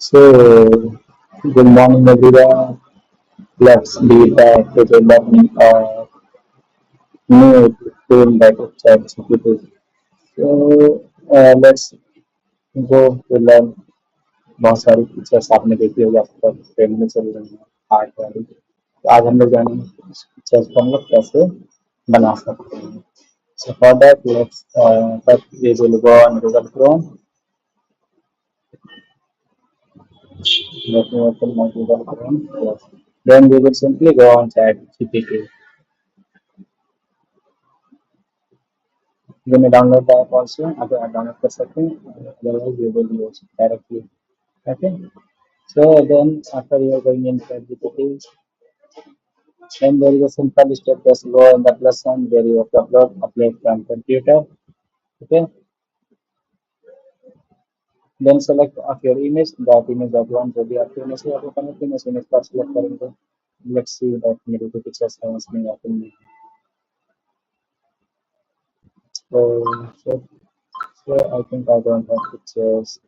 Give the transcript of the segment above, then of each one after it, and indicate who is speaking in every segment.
Speaker 1: So, good morning, everyone. Let's be back to the learning of new tool that is ChatGPT. So, let's go to learn बहुत सारी pictures आपने देखी होगी आपको trend में चल रही है आर्ट वाली तो आज हम लोग जानेंगे इस पिक्चर्स को हम लोग कैसे बना सकते हैं so for that let's first we will go on Google Chrome. Let me open my Google Chrome. Yes. Then we will simply go on ChatGPT. You may download the app also. अगर आप download कर सकते हैं otherwise you will use directly. Okay. So then after you are going in ChatGPT, then there is a simple step. Just go in the plus sign. There you have to upload from computer. Okay. Then select of your image. That image that you want to be आपकी image से आपको connect image पर select करेंगे. Let's see that मेरे को pictures है इसमें आपको so I think I don't have pictures.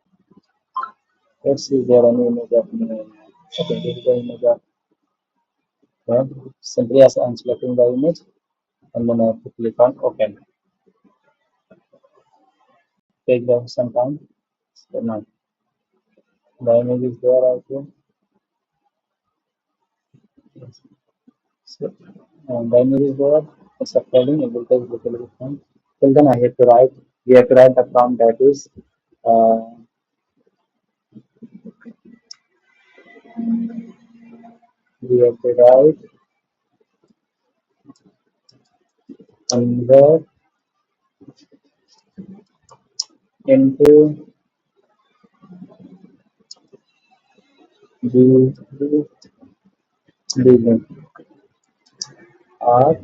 Speaker 1: Let's see if there any image of me. Okay, there is the image of yeah. Simply as I'm selecting the image and then I have to click on open. Take the some time. So now the image is there also. Yes. So the image is there. It's uploading. It will take a little bit time. Till then I have to write. We have to write the prompt that is uh, we have to write convert into the the art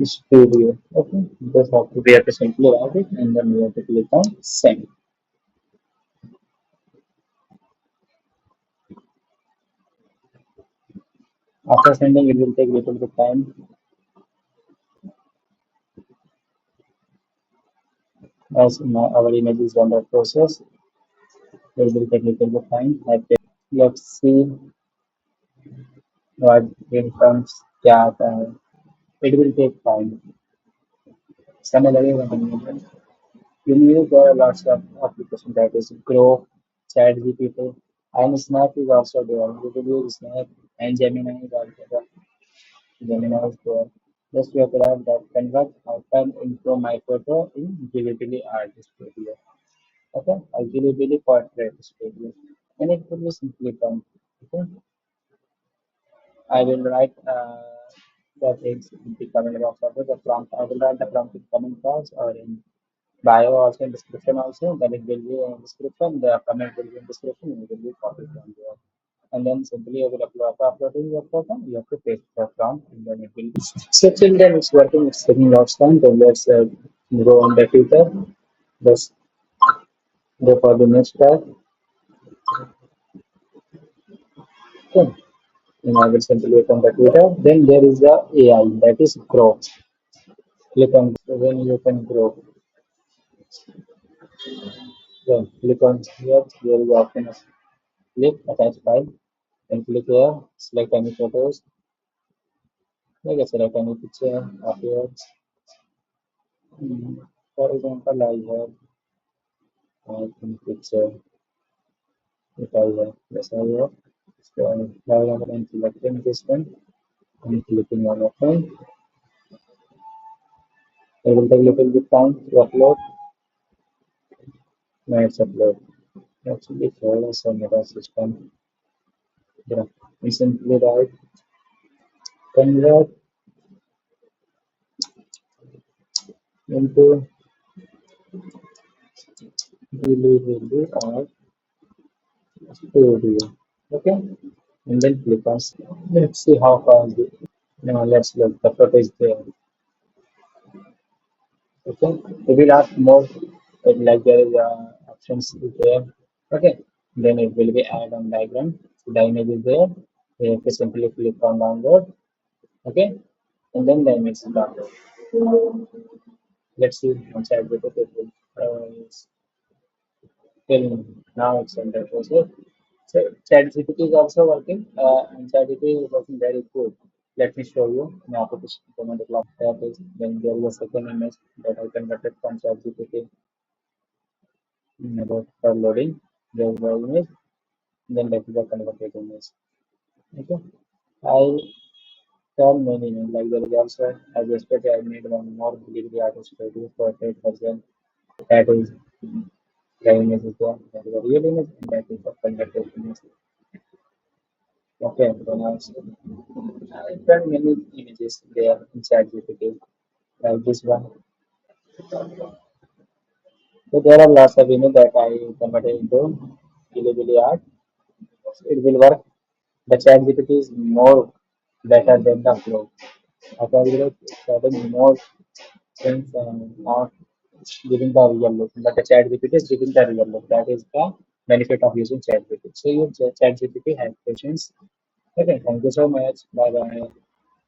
Speaker 1: studio. Okay, just have to we have to simply write it and then we have to click on send. After sending, it will take little bit time as our image is under process. It will take little bit time. Let's see what it comes. क्या आता है. It will take time. समय लगेगा बनने. You need there are lots of applications that is Grow, ChatGPT, and Snap is also there. You can use Snap and Gemini is also there. Gemini is there. Just you have to write that convert icon into my photo in Ghilibili Art Studio. Okay, or Ghilibili Portrait Studio. And it will be simply done. Okay, I will write the things in the comment box also. The prompt I will write the prompt in comment box or in bio also in description also. Then it will be in description. The comment will be in description. It will be copied from there. And then simply you will upload after uploading your photo. You have to paste the prompt and then it will be. So till then it's working. It's taking lots of time. Then let's go on the Twitter. Let's go for the next tab. Okay. And I will simply open the Twitter. Then there is the AI that is Grow. Click on when you can grow. Then click on here. There is the option of click attach file. Then click here. Select any photos. Like I select any picture of yours. For example, I think picture if I have yes I have. So now I'm selecting this one. I'm clicking on open. It will take a little bit time to upload. Now it's upload. Actually follow some other system. Yeah. We simply write convert into Ghilibili or studio. Okay. And then click on let's see how far the now let's look the photo is there. Okay. If will ask more like there is options there. Okay. Then it will be add on diagram. So the image is there. You have to simply click on download. Okay. And then the image is download. Let's see once I get it. It will tell me. Now it's under process. So ChatGPT is also working, and ChatGPT is working very good. Let me show you. मैं आपको कुछ comment that is when there is a second image that I converted from ChatGPT about for loading. There is the image, then that is the converted image. Okay. I turn many like there is also as yesterday I made one more Ghibli Art Studio for paid version. That is the image is there. That is the real image, and that is the converted image. Okay, then also I found many images there in ChatGPT, like this one. So there are lots of images that I converted into Ghilibili art. It will work. The ChatGPT is more better than the Flow. I can getting more things and not giving the real look, but the ChatGPT is giving the real look. That is the benefit of using ChatGPT. So use ChatGPT, have patience. Okay, thank you so much. Bye bye.